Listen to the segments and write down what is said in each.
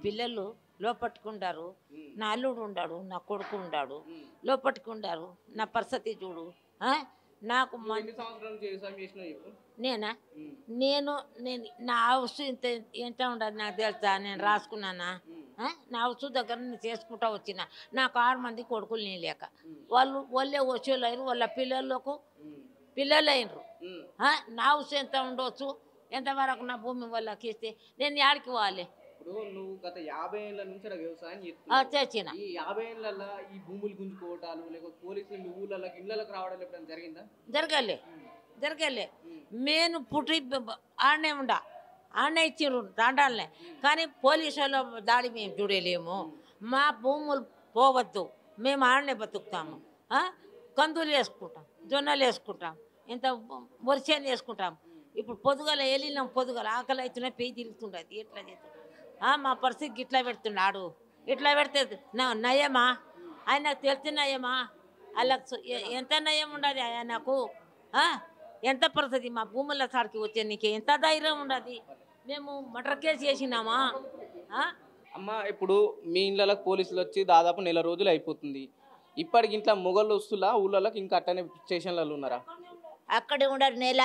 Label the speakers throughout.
Speaker 1: పిల్లలు లోపట్టుకుంటారు, నా అల్లుడు ఉండాడు, నా కొడుకు ఉండాడు, లోపట్టుకుంటారు. నా పరిస్థితి చూడు. నాకు నేనా నేను నేను నా హౌస్ ఇంత ఎంత ఉండదు నాకు తెలుసా? నేను రాసుకున్నానా? నా హౌస్ దగ్గర నేను చేసుకుంటా వచ్చిన. నాకు 6 మంది కొడుకులు నేను లేక వాళ్ళే వచ్చేళ్ళు అయినారు, వాళ్ళ పిల్లలు అయినరు. నా హౌస్ ఎంత ఉండవచ్చు? ఎంతవరకు నా భూమి వాళ్ళకి ఇస్తే నేను యాడికి పోవాలి?
Speaker 2: నువ్వు గత 50 ఏళ్ల నుంచి వ్యవసాయం
Speaker 1: చేసిన
Speaker 2: ఈ 50 ఏళ్లలో ఈ భూములు గుంజుకోవటాలు లేకపోతే పోలీసులు మీ ఊళ్ళకి ఇళ్ళకి రావడం ఎప్పుడైనా జరిగిందా?
Speaker 1: జరగలే. నేను పుట్టి ఆడనే ఆడనే ఇచ్చిర్రు దండాలనే. కానీ పోలీసు వాళ్ళ దాడి మేము చూడలేము. మా భూములు పోవద్దు, మేము ఆడనే బతుకుతాము. కందులు వేసుకుంటాం, జొన్నలు వేసుకుంటాం, ఇంత వరిసేను వేసుకుంటాం. ఇప్పుడు పొద్దుగల వెళ్ళినాం, పొద్దుగల ఆకలి అవుతున్నాయి, పెయ్యి తిరుగుతుండదు. ఎట్లా చేస్తాం? మా పరిస్థితి ఇట్లా పెడుతున్నాడు. ఇట్లా పెడితే నయమా? ఆయనకు తెలిసి నయమా? వాళ్ళకు ఎంత నయం ఉండదు ఆయనకు? ఎంత పరిస్థితి? మా భూముల సాడికి వచ్చే నీకు ఎంత ధైర్యం ఉండదు? మేము మటర్ కేసు చేసినామా?
Speaker 2: అమ్మ, ఇప్పుడు మీ ఇళ్ళకి పోలీసులు వచ్చి దాదాపు 1 నెల రోజులు అయిపోతుంది. ఇప్పటికి ఇంట్లో మొగళ్ళు వస్తులా ఊళ్ళకి ఇంకా అట్టనే స్టేషన్లలో ఉన్నారా?
Speaker 1: అక్కడే ఉండరు. నెల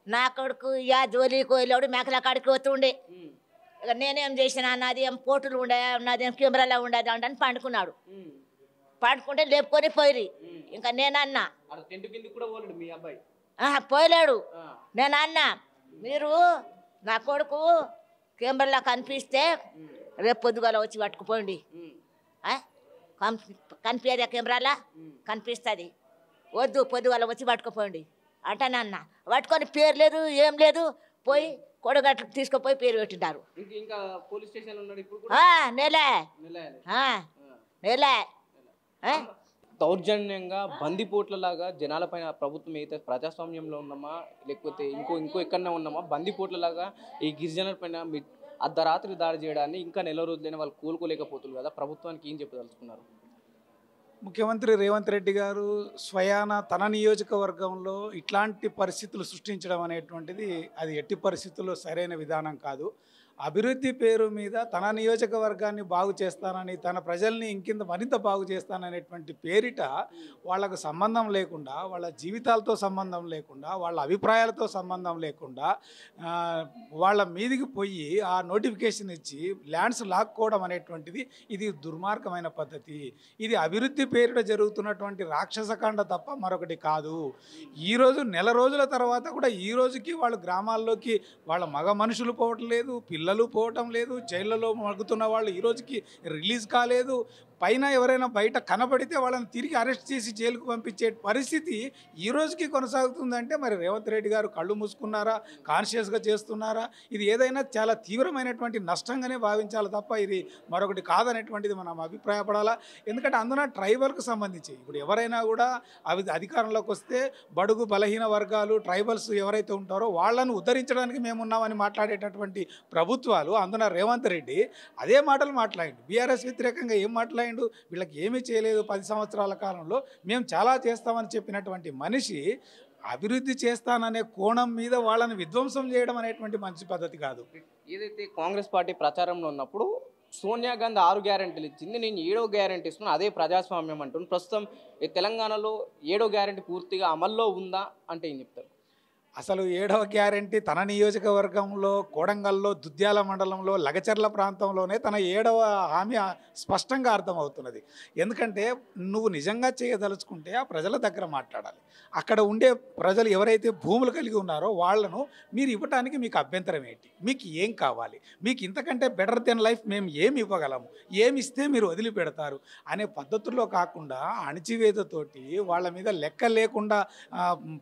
Speaker 1: నా కొడుకు జోలికి వెళ్ళాడు, మేకల కాడికి పోతుండే. ఇక నేనేం చేసిన, నాది ఏం పోటులు ఉండే, నాది ఏం కెమెరాలో ఉండదు అని పండుకున్నాడు. పండుకుంటే లేపుకొని పోయిరి. ఇంకా నేనన్నా పోయలేడు. నేను అన్నా, మీరు నా కొడుకు కెమెరాలో కనిపిస్తే రేపు పొద్దుగాల వచ్చి పట్టుకుపోండి. కనిపించదా? కెమెరాలా కనిపిస్తుంది. వద్దు, పొద్దుగాల వచ్చి పట్టుకుపోండి అంటానన్నా. పట్టుకొని పేరు లేదు, ఏం లేదు. పోయి కొడగట్లకు తీసుకుపోయి పేరు పెట్టినారు. నెల
Speaker 2: దౌర్జన్యంగా బందిపోట్లలాగా జనాలపైన ప్రభుత్వం అయితే ప్రజాస్వామ్యంలో ఉన్నామా లేకపోతే ఇంకో ఎక్కడనే ఉన్నామా? బందిపోట్లలాగా ఈ గిరిజనుల పైన అర్ధరాత్రి దాడి చేయడాన్ని ఇంకా 1 నెల రోజులైనా వాళ్ళు కోలుకోలేకపోతున్నారు కదా. ప్రభుత్వానికి ఏం చెప్పదలుచుకున్నారు?
Speaker 3: ముఖ్యమంత్రి రేవంత్ రెడ్డి గారు స్వయాన తన నియోజకవర్గంలో ఇట్లాంటి పరిస్థితులు సృష్టించడం అనేటువంటిది అది ఎట్టి పరిస్థితుల్లో సరైన విధానం కాదు. అభివృద్ధి పేరు మీద తన నియోజకవర్గాన్ని బాగు చేస్తానని, తన ప్రజల్ని ఇంకింత మరింత బాగు చేస్తాననేటువంటి పేరిట వాళ్ళకు సంబంధం లేకుండా, వాళ్ళ జీవితాలతో సంబంధం లేకుండా, వాళ్ళ అభిప్రాయాలతో సంబంధం లేకుండా వాళ్ళ మీదికి పోయి ఆ నోటిఫికేషన్ ఇచ్చి ల్యాండ్స్ లాక్కోవడం అనేటువంటిది ఇది దుర్మార్గమైన పద్ధతి. ఇది అభివృద్ధి పేరిట జరుగుతున్నటువంటి రాక్షసకాండ తప్ప మరొకటి కాదు. ఈరోజు 1 నెల రోజుల తర్వాత కూడా ఈ రోజుకి వాళ్ళు గ్రామాల్లోకి వాళ్ళ మగ మనుషులు పోవటం లేదు, పిల్లలు పోవటం లేదు. జైళ్ళలో మగ్గుతున్న వాళ్ళు ఈరోజుకి రిలీజ్ కాలేదు. పైన ఎవరైనా బయట కనబడితే వాళ్ళని తిరిగి అరెస్ట్ చేసి జైలుకు పంపించే పరిస్థితి ఈ రోజుకి కొనసాగుతుందంటే మరి రేవంత్ రెడ్డి గారు కళ్ళు మూసుకున్నారా, కాన్షియస్గా చేస్తున్నారా? ఇది ఏదైనా చాలా తీవ్రమైనటువంటి నష్టంగానే భావించాలి తప్ప ఇది మరొకటి కాదనేటువంటిది మనం అభిప్రాయపడాలా. ఎందుకంటే అందున ట్రైబల్కు సంబంధించి ఇప్పుడు ఎవరైనా కూడా అధికారంలోకి వస్తే బడుగు బలహీన వర్గాలు ట్రైబల్స్ ఎవరైతే ఉంటారో వాళ్ళను ఉద్ధరించడానికి మేమున్నామని మాట్లాడేటటువంటి ప్రభుత్వాలు, అందున రేవంత్ రెడ్డి అదే మాటలు మాట్లాడిండు. బీఆర్ఎస్ వ్యతిరేకంగా ఏం మాట్లాడిండు? వీళ్ళకి ఏమీ చేయలేదు 10 సంవత్సరాల కాలంలో, మేము చాలా చేస్తామని చెప్పినటువంటి మనిషి అభివృద్ధి చేస్తాననే కోణం మీద వాళ్ళని విధ్వంసం చేయడం అనేటువంటి మంచి పద్ధతి కాదు.
Speaker 2: ఏదైతే కాంగ్రెస్ పార్టీ ప్రచారంలో ఉన్నప్పుడు సోనియా గాంధీ 6 గ్యారెంటీలు ఇచ్చింది, నేను 7వ గ్యారెంటీ ఇస్తున్నాను, అదే ప్రజాస్వామ్యం అంటుంది. ప్రస్తుతం తెలంగాణలో 7వ గ్యారెంటీ పూర్తిగా అమల్లో ఉందా అంటే ఏం చెప్తారు?
Speaker 3: అసలు 7వ గ్యారెంటీ తన నియోజకవర్గంలో కోడంగల్లో, దుద్యాల మండలంలో, లగచర్ల ప్రాంతంలోనే తన 7వ హామీ స్పష్టంగా అర్థమవుతున్నది. ఎందుకంటే నువ్వు నిజంగా చేయదలుచుకుంటే ఆ ప్రజల దగ్గర మాట్లాడాలి. అక్కడ ఉండే ప్రజలు ఎవరైతే భూములు కలిగి ఉన్నారో వాళ్లను మీరు ఇవ్వడానికి మీకు అభ్యంతరం ఏంటి, మీకు ఏం కావాలి, మీకు ఇంతకంటే బెటర్ దెన్ లైఫ్ మేము ఏమి ఇవ్వగలము, ఏమి ఇస్తే మీరు వదిలిపెడతారు అనే పద్ధతుల్లో కాకుండా అణచివేతతోటి వాళ్ళ మీద లెక్క లేకుండా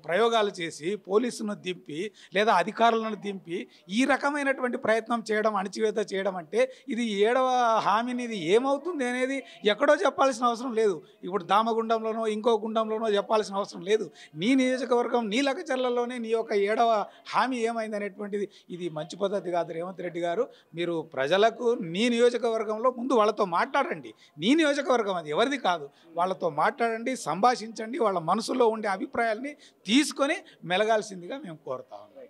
Speaker 3: ప్రయోగాలు చేసి పోలీసును దింపి లేదా అధికారులను దింపి ఈ రకమైనటువంటి ప్రయత్నం చేయడం, అణచివేత చేయడం అంటే ఇది 7వ హామీని ఇది ఏమవుతుంది అనేది ఎక్కడో చెప్పాల్సిన అవసరం లేదు. ఇప్పుడు దామగుండంలోనో ఇంకో గుండంలోనో చెప్పాల్సిన అవసరం లేదు. నీ నియోజకవర్గం నీ లగచర్లలోనే నీ యొక్క 7వ హామీ ఏమైంది అనేటువంటిది ఇది మంచి పద్ధతి కాదు. రేవంత్ రెడ్డి గారు, మీరు ప్రజలకు నీ నియోజకవర్గంలో ముందు వాళ్ళతో మాట్లాడండి. నీ నియోజకవర్గం అది ఎవరిది కాదు. వాళ్ళతో మాట్లాడండి, సంభాషించండి, వాళ్ళ మనసులో ఉండే అభిప్రాయాల్ని తీసుకొని మెలగాల్సిందిగా మేము కోరుతా ఉన్నాం.